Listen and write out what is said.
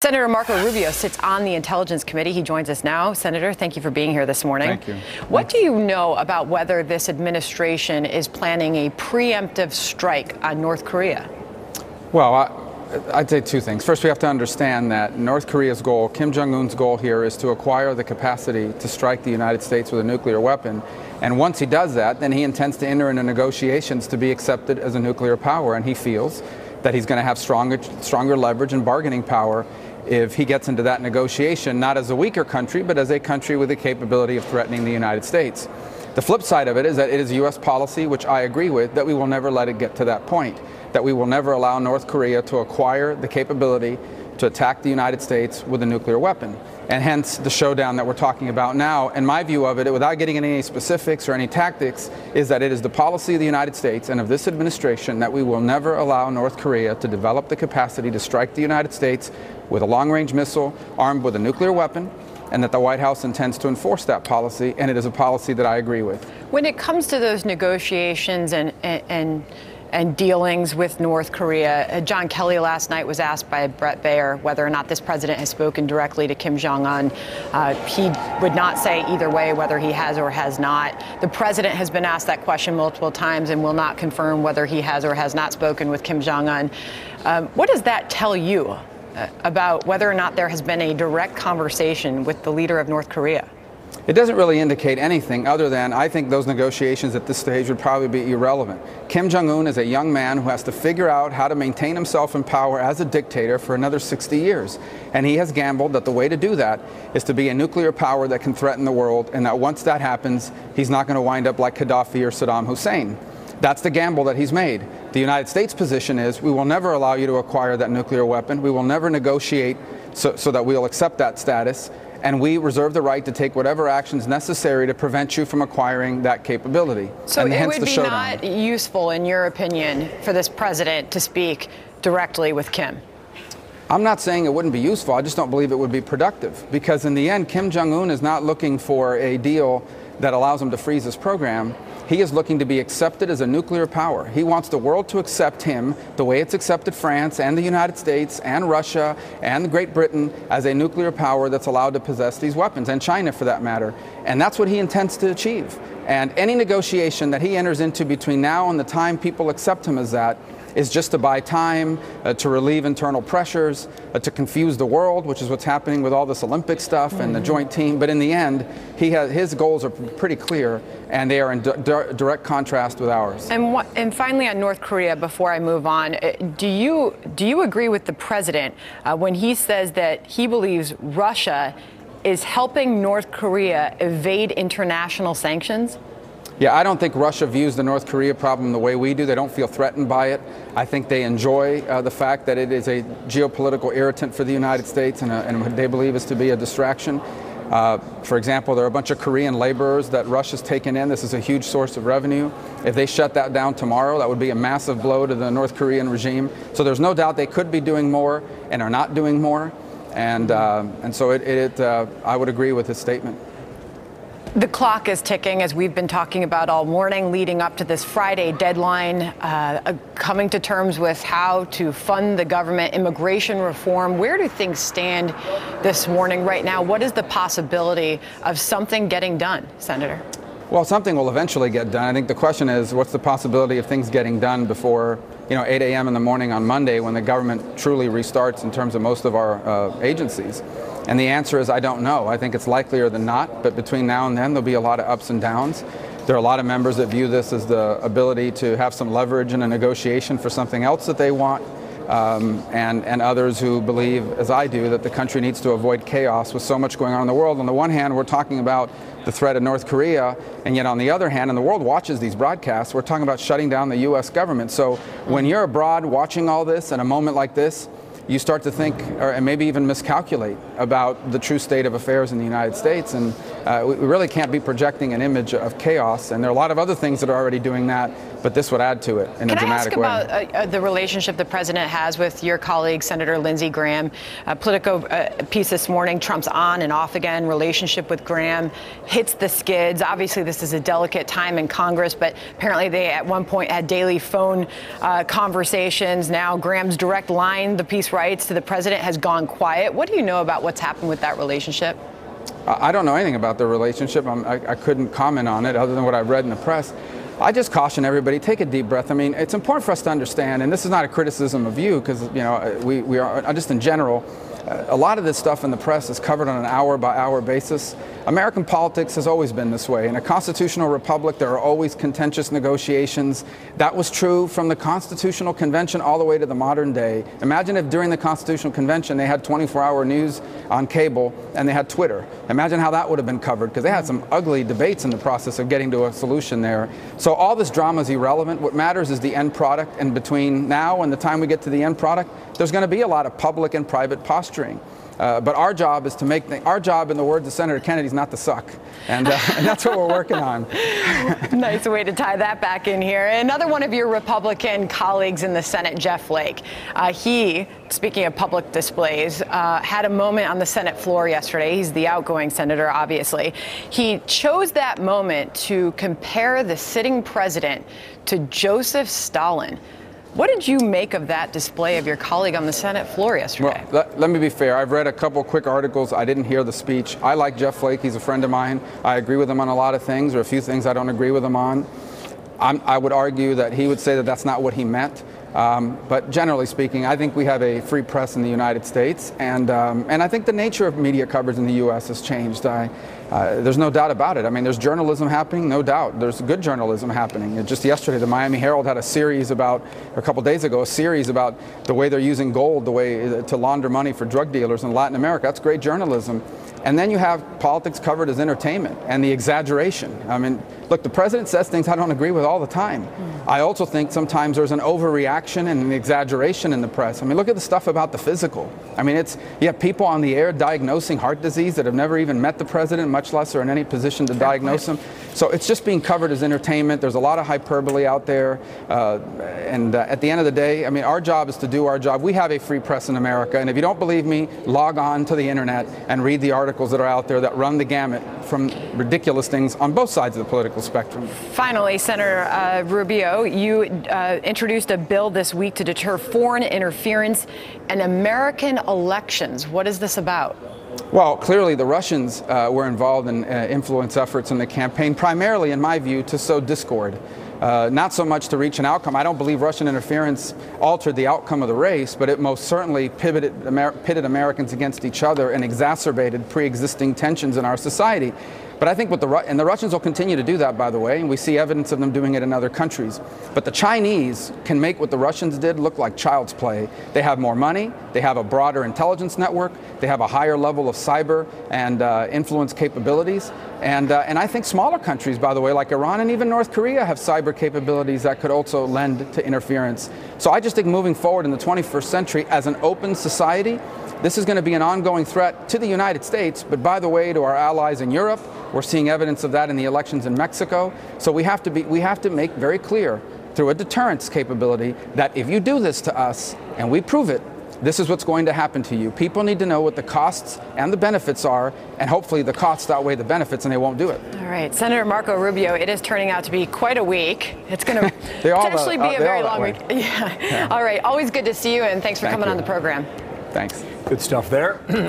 Senator Marco Rubio sits on the Intelligence Committee. He joins us now. Senator, thank you for being here this morning. Thank you. What do you know about whether this administration is planning a preemptive strike on North Korea? Well, I'd say two things. First, we have to understand that North Korea's goal, Kim Jong Un's goal here, is to acquire the capacity to strike the United States with a nuclear weapon. And once he does that, then he intends to enter into negotiations to be accepted as a nuclear power. And he feels that he's going to have stronger leverage and bargaining power if he gets into that negotiation, not as a weaker country, but as a country with the capability of threatening the United States. The flip side of it is that it is U.S. policy, which I agree with, that we will never let it get to that point, that we will never allow North Korea to acquire the capability to attack the United States with a nuclear weapon. And hence the showdown that we're talking about now. And my view of it, without getting into any specifics or any tactics, is that it is the policy of the United States and of this administration that we will never allow North Korea to develop the capacity to strike the United States with a long-range missile armed with a nuclear weapon, and that the White House intends to enforce that policy, and it is a policy that I agree with. When it comes to those negotiations and dealings with North Korea, John Kelly last night was asked by Brett Baier whether or not this president has spoken directly to Kim Jong Un. He would not say either way whether he has or has not. The president has been asked that question multiple times and will not confirm whether he has or has not spoken with Kim Jong Un. What does that tell you about whether or not there has been a direct conversation with the leader of North Korea? It doesn't really indicate anything other than I think those negotiations at this stage would probably be irrelevant. Kim Jong Un is a young man who has to figure out how to maintain himself in power as a dictator for another 60 years. And he has gambled that the way to do that is to be a nuclear power that can threaten the world, and that once that happens, he's not going to wind up like Gaddafi or Saddam Hussein. That's the gamble that he's made. The United States position is we will never allow you to acquire that nuclear weapon. We will never negotiate so that we'll accept that status. And we reserve the right to take whatever actions necessary to prevent you from acquiring that capability. So and it hence would be showdown. not useful, in your opinion, for this president to speak directly with Kim? I'm not saying it wouldn't be useful. I just don't believe it would be productive. Because in the end, Kim Jong Un is not looking for a deal that allows him to freeze his program. He is looking to be accepted as a nuclear power. He wants the world to accept him the way it's accepted France and the United States and Russia and Great Britain as a nuclear power that's allowed to possess these weapons, and China for that matter. And that's what he intends to achieve. And any negotiation that he enters into between now and the time people accept him as that is just to buy time, to relieve internal pressures, to confuse the world, which is what's happening with all this Olympic stuff and the joint team. But in the end, his goals are pretty clear, and they are in direct contrast with ours. And finally, on North Korea, before I move on, do you agree with the president when he says that he believes Russia is helping North Korea evade international sanctions? Yeah, I don't think Russia views the North Korea problem the way we do. They don't feel threatened by it. I think they enjoy the fact that it is a geopolitical irritant for the United States and what they believe is to be a distraction. For example, there are a bunch of Korean laborers that Russia's taken in. This is a huge source of revenue. If they shut that down tomorrow, that would be a massive blow to the North Korean regime. So there's no doubt they could be doing more and are not doing more. And so I would agree with his statement. The clock is ticking, as we've been talking about all morning, leading up to this Friday deadline, coming to terms with how to fund the government, immigration reform. Where do things stand this morning right now? What is the possibility of something getting done, Senator? Well, something will eventually get done. I think the question is, what's the possibility of things getting done before 8 a.m. in the morning on Monday, when the government truly restarts in terms of most of our agencies? And the answer is, I don't know. I think it's likelier than not, but between now and then, there'll be a lot of ups and downs. There are a lot of members that view this as the ability to have some leverage in a negotiation for something else that they want, and others who believe, as I do, that the country needs to avoid chaos with so much going on in the world. On the one hand, we're talking about the threat of North Korea, and yet on the other hand, and the world watches these broadcasts, we're talking about shutting down the U.S. government. So when you're abroad watching all this in a moment like this, you start to think, and maybe even miscalculate about the true state of affairs in the United States. And we really can't be projecting an image of chaos. And there are a lot of other things that are already doing that, but this would add to it in a dramatic way. Can I ask about the relationship the president has with your colleague, Senator Lindsey Graham? Politico piece this morning, Trump's on and off again relationship with Graham hits the skids. Obviously, this is a delicate time in Congress, but apparently they at one point had daily phone conversations. Now Graham's direct line, the piece rights to the president has gone quiet. What do you know about what's happened with that relationship? I don't know anything about the relationship. I couldn't comment on it other than what I've read in the press. I just caution everybody, take a deep breath. I mean, it's important for us to understand, and this is not a criticism of you, because we are just in general. A lot of this stuff in the press is covered on an hour-by-hour basis. American politics has always been this way. In a constitutional republic, there are always contentious negotiations. That was true from the Constitutional Convention all the way to the modern day. Imagine if during the Constitutional Convention they had 24-hour news on cable and they had Twitter. Imagine how that would have been covered, because they had some ugly debates in the process of getting to a solution there. So all this drama is irrelevant. What matters is the end product, and between now and the time we get to the end product, there's going to be a lot of public and private posturing. But our job is to make our job, in the words of Senator Kennedy, is not to suck, and that's what we're working on. Nice way to tie that back in here. Another one of your Republican colleagues in the Senate, Jeff Flake, he, speaking of public displays, had a moment on the Senate floor yesterday. He's the outgoing senator, obviously. He chose that moment to compare the sitting president to Joseph Stalin. What did you make of that display of your colleague on the Senate floor yesterday? Well, let me be fair. I've read a couple quick articles. I didn't hear the speech. I like Jeff Flake. He's a friend of mine. I agree with him on a lot of things, or a few things I don't agree with him on. I would argue that he would say that that's not what he meant. But generally speaking, I think we have a free press in the United States, and I think the nature of media coverage in the U.S. has changed. There's no doubt about it. I mean, there's journalism happening, no doubt. There's good journalism happening. Just yesterday, the Miami Herald had a series about, a couple days ago, a series about the way they're using gold, the way to launder money for drug dealers in Latin America. That's great journalism. And then you have politics covered as entertainment, and the exaggeration. I mean, look, the president says things I don't agree with all the time. I also think sometimes there's an overreaction and an exaggeration in the press. I mean, look at the stuff about the physical. I mean, you have people on the air diagnosing heart disease that have never even met the president, much less are in any position to diagnose him. So it's just being covered as entertainment. There's a lot of hyperbole out there. At the end of the day, I mean, our job is to do our job. We have a free press in America, and if you don't believe me, log on to the internet and read the articles that are out there that run the gamut from ridiculous things on both sides of the political spectrum. Finally, Senator Rubio, you introduced a bill this week to deter foreign interference in American elections. What is this about? Well, clearly the Russians were involved in influence efforts in the campaign, primarily, in my view, to sow discord. Not so much to reach an outcome. I don't believe Russian interference altered the outcome of the race, but it most certainly pitted Americans against each other and exacerbated pre-existing tensions in our society. But I think and the Russians will continue to do that, by the way, and we see evidence of them doing it in other countries. But the Chinese can make what the Russians did look like child's play. They have more money, they have a broader intelligence network, they have a higher level of cyber and influence capabilities. And I think smaller countries, by the way, like Iran and even North Korea, have cyber capabilities that could also lend to interference. So I just think moving forward in the 21st century as an open society, this is going to be an ongoing threat to the United States, but by the way, to our allies in Europe. We're seeing evidence of that in the elections in Mexico. So we have to make very clear through a deterrence capability that if you do this to us and we prove it, this is what's going to happen to you. People need to know what the costs and the benefits are, and hopefully the costs outweigh the benefits and they won't do it. All right, Senator Marco Rubio, it is turning out to be quite a week. It's going to potentially be a very long week. Yeah. All right, always good to see you, and thanks for coming on the program. Thanks. Good stuff there.